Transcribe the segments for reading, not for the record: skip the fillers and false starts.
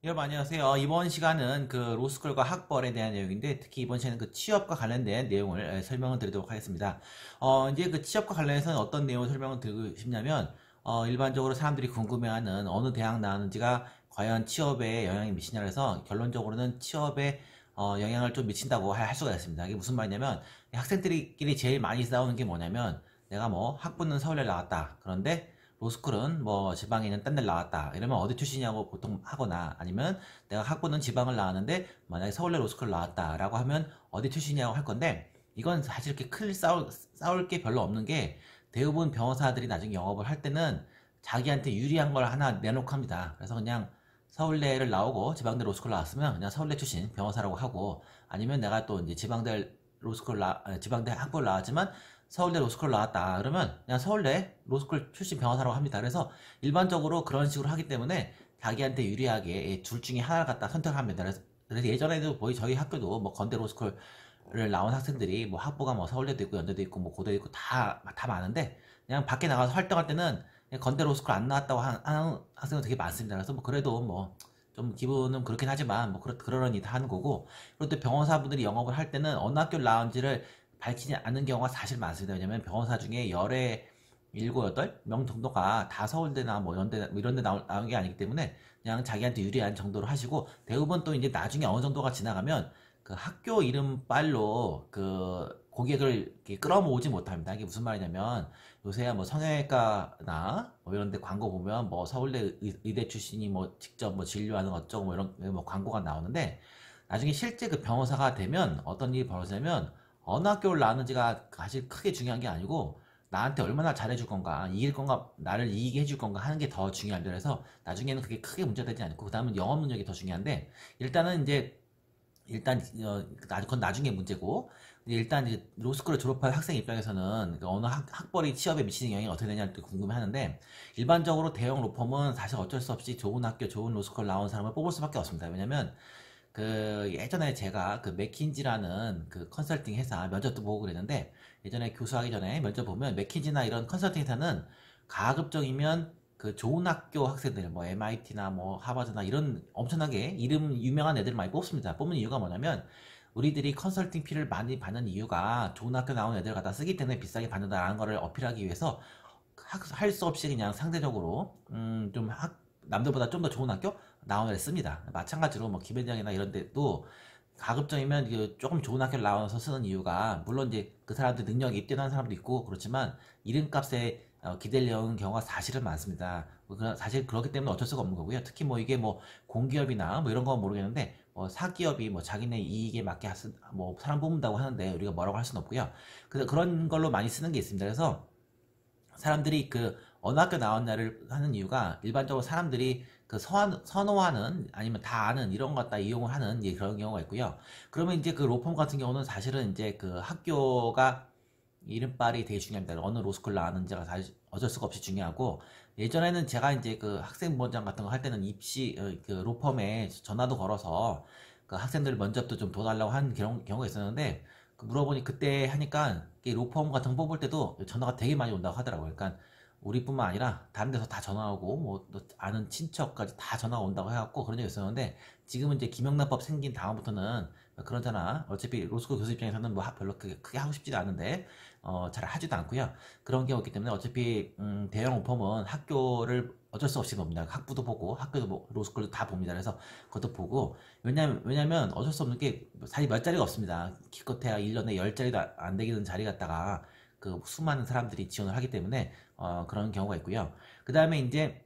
여러분 안녕하세요. 이번 시간은 그 로스쿨과 학벌에 대한 내용인데 특히 이번 시간은 그 취업과 관련된 내용을 설명을 드리도록 하겠습니다. 이제 그 취업과 관련해서는 어떤 내용을 설명을 드리고 싶냐면 일반적으로 사람들이 궁금해하는 어느 대학 나왔는지가 과연 취업에 영향이 미치냐 해서 결론적으로는 취업에 영향을 좀 미친다고 할 수가 있습니다. 이게 무슨 말이냐면 학생들끼리 제일 많이 싸우는 게 뭐냐면 내가 뭐 학부는 서울에 나왔다. 그런데 로스쿨은 뭐 지방에 있는 딴 데 나왔다 이러면 어디 출신이냐고 보통 하거나 아니면 내가 학부는 지방을 나왔는데 만약에 서울대 로스쿨 나왔다 라고 하면 어디 출신이냐고 할 건데 이건 사실 이렇게 큰 싸울 게 별로 없는 게 대부분 변호사들이 나중에 영업을 할 때는 자기한테 유리한 걸 하나 내놓고 합니다. 그래서 그냥 서울대를 나오고 지방대 로스쿨 나왔으면 그냥 서울대 출신 변호사라고 하고 아니면 내가 또 이제 지방대 학부를 나왔지만 서울대 로스쿨 나왔다 그러면 그냥 서울대 로스쿨 출신 변호사라고 합니다. 그래서 일반적으로 그런 식으로 하기 때문에 자기한테 유리하게 둘 중에 하나를 갖다 선택합니다. 그래서 예전에도 거의 저희 학교도 뭐 건대 로스쿨을 나온 학생들이 뭐 학부가 뭐 서울대도 있고 연대도 있고 뭐 고대도 있고 다 많은데 그냥 밖에 나가서 활동할 때는 그냥 건대 로스쿨 안 나왔다고 하는 학생도 되게 많습니다. 그래서 뭐 그래도 뭐 좀 기분은 그렇긴 하지만 뭐 그러려니 다 하는 거고 그리고 또 변호사분들이 영업을 할 때는 어느 학교를 나온지를 밝히지 않는 경우가 사실 많습니다. 왜냐면 변호사 중에 열에 일곱, 여덟 명 정도가 다 서울대나 뭐 연대 뭐 이런 데 나온 게 아니기 때문에 그냥 자기한테 유리한 정도로 하시고 대부분 또 이제 나중에 어느 정도가 지나가면 그 학교 이름 빨로 그 고객을 이렇게 끌어모으지 못합니다. 이게 무슨 말이냐면 요새야 뭐 성형외과나 뭐 이런 데 광고 보면 뭐 서울대 의대 출신이 뭐 직접 뭐 진료하는 어쩌고 뭐 이런 뭐 광고가 나오는데 나중에 실제 그 변호사가 되면 어떤 일이 벌어지냐면 어느 학교를 나왔는지가 사실 크게 중요한 게 아니고 나한테 얼마나 잘해줄 건가 이길 건가 나를 이기게 해줄 건가 하는 게 더 중요합니다. 그래서 나중에는 그게 크게 문제되지 않고 그 다음은 영업 능력이 더 중요한데 일단은 이제 그건 나중에 문제고 일단 이제 로스쿨을 졸업한 학생 입장에서는 그 어느 학벌이 취업에 미치는 영향이 어떻게 되냐를 궁금해하는데 일반적으로 대형 로펌은 사실 어쩔 수 없이 좋은 학교 좋은 로스쿨 나온 사람을 뽑을 수밖에 없습니다. 왜냐면 그 예전에 제가 그 맥킨지라는 그 컨설팅 회사 면접도 보고 그랬는데 예전에 교수하기 전에 면접 보면 맥킨지나 이런 컨설팅 회사는 가급적이면 그 좋은 학교 학생들 뭐 MIT나 뭐 하버드나 이런 엄청나게 이름 유명한 애들 많이 뽑습니다. 뽑는 이유가 뭐냐면 우리들이 컨설팅 피를 많이 받는 이유가 좋은 학교 나온 애들 갖다 쓰기 때문에 비싸게 받는다라는 거를 어필하기 위해서 할 수 없이 그냥 상대적으로 남들보다 좀 더 좋은 학교 나온 애를 씁니다. 마찬가지로 뭐 기배정이나 이런 데도 가급적이면 조금 좋은 학교를 나와서 쓰는 이유가 물론 이제 그 사람들 능력이 뛰어난 사람도 있고 그렇지만 이름값에 기대려는 경우가 사실은 많습니다. 사실 그렇기 때문에 어쩔 수가 없는 거고요. 특히 뭐 이게 뭐 공기업이나 뭐 이런 건 모르겠는데 뭐 사기업이 뭐 자기네 이익에 맞게 뭐 사람 뽑는다고 하는데 우리가 뭐라고 할 수는 없고요. 그래서 그런 걸로 많이 쓰는 게 있습니다. 그래서 사람들이 그 어느 학교 나왔냐를 하는 이유가 일반적으로 사람들이 그 선호하는 아니면 다 아는 이런 것 갖다 이용을 하는 이제 그런 경우가 있고요. 그러면 이제 그 로펌 같은 경우는 사실은 이제 그 학교가 이름빨이 되게 중요합니다. 어느 로스쿨 나왔는지가 사실 어쩔 수가 없이 중요하고 예전에는 제가 이제 그 학생부원장 같은 거 할 때는 그 로펌에 전화도 걸어서 그 학생들 면접도 좀 도와달라고 하는 경우가 있었는데 그 물어보니 그때 하니까 이 로펌 같은 거 뽑을 때도 전화가 되게 많이 온다고 하더라고요. 그러니까 우리뿐만 아니라 다른 데서 다 전화 오고 뭐또 아는 친척까지 다 전화가 온다고 해갖고 그런 적이 있었는데 지금은 이제 김영란법 생긴 다음부터는 그러잖아. 어차피 로스쿨 교수 입장에서는 뭐 별로 크게 하고 싶지도 않은데 잘 하지도 않고요. 그런 경우가 있기 때문에 어차피 대형 로펌은 학교를 어쩔 수 없이 봅니다. 학부도 보고 학교도 로스쿨도 다 봅니다. 그래서 그것도 보고 왜냐면 어쩔 수 없는 게 사실 몇 자리가 없습니다. 기껏해야 1년에 10자리도 안 되는 자리 갖다가 그 수많은 사람들이 지원을 하기 때문에 그런 경우가 있고요. 그 다음에 이제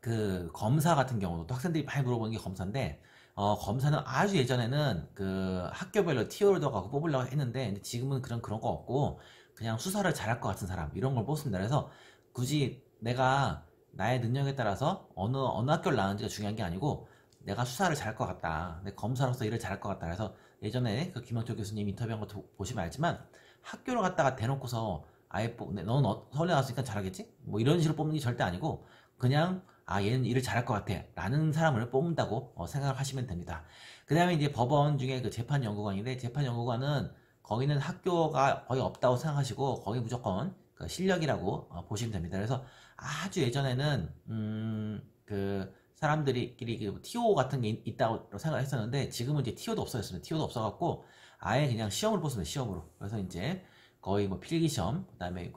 그 검사 같은 경우도 또 학생들이 많이 물어보는 게 검사인데 검사는 아주 예전에는 그 학교별로 티어로도 뽑으려고 했는데 근데 지금은 그런 거 없고 그냥 수사를 잘할 것 같은 사람 이런 걸 뽑습니다. 그래서 굳이 내가 나의 능력에 따라서 어느 학교를 나왔는지가 중요한 게 아니고 내가 수사를 잘할 것 같다. 내 검사로서 일을 잘할 것 같다. 그래서 예전에 그 김영철 교수님 인터뷰한 거 보시면 알지만 학교를 갖다가 대놓고서 아예 너는 서울대 나왔으니까 잘하겠지? 뭐 이런 식으로 뽑는 게 절대 아니고 그냥 얘는 일을 잘할 것 같아 라는 사람을 뽑는다고 생각을 하시면 됩니다. 그 다음에 이제 법원 중에 그 재판연구관인데 재판연구관은 거기는 학교가 거의 없다고 생각하시고 거기 무조건 그 실력이라고 보시면 됩니다. 그래서 아주 예전에는 그 사람들끼리 TO 같은 게 있다고 생각했었는데 지금은 이제 TO도 없어졌습니다. TO도 없어갖고 아예 그냥 시험으로 뽑습니다. 시험으로. 그래서 이제 거의 뭐 필기 시험, 그다음에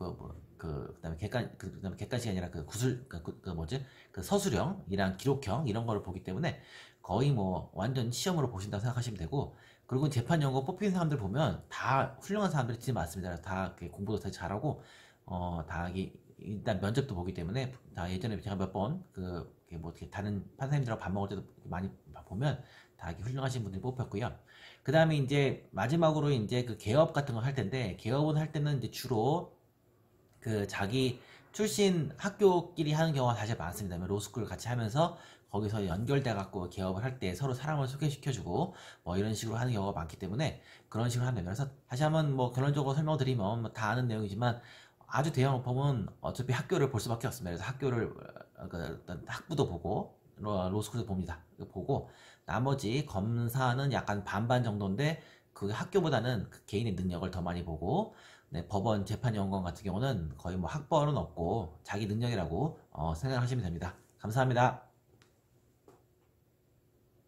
그다음에 그다음에 객관식이 아니라 그 구술 그 뭐지 그 서술형이랑 기록형 이런 거를 보기 때문에 거의 뭐 완전 시험으로 보신다고 생각하시면 되고, 그리고 재판 연구 뽑힌 사람들 보면 다 훌륭한 사람들이 진짜 많습니다. 다 이렇게 공부도 되게 잘하고 다 일단 면접도 보기 때문에 다 예전에 제가 몇 번 뭐 어떻게 다른 판사님들하고 밥 먹을 때도 많이 보면 다 이렇게 훌륭하신 분들이 뽑혔고요. 그 다음에 이제 마지막으로 이제 그 개업 같은 거 할 텐데, 개업은 할 때는 이제 주로 그 자기 출신 학교끼리 하는 경우가 사실 많습니다. 로스쿨 같이 하면서 거기서 연결돼 갖고 개업을 할 때 서로 사람을 소개시켜주고 뭐 이런 식으로 하는 경우가 많기 때문에 그런 식으로 하는 거예요. 그래서 다시 한번 뭐 결론적으로 설명드리면 뭐다 아는 내용이지만, 아주 대형 로펌은 어차피 학교를 볼 수밖에 없습니다. 그래서 학교를 어떤 학부도 보고 로스쿨도 봅니다. 보고 나머지 검사는 약간 반반 정도인데 그 학교보다는 그 개인의 능력을 더 많이 보고, 네, 법원 재판연구원 같은 경우는 거의 뭐 학벌은 없고 자기 능력이라고 생각하시면 됩니다. 감사합니다.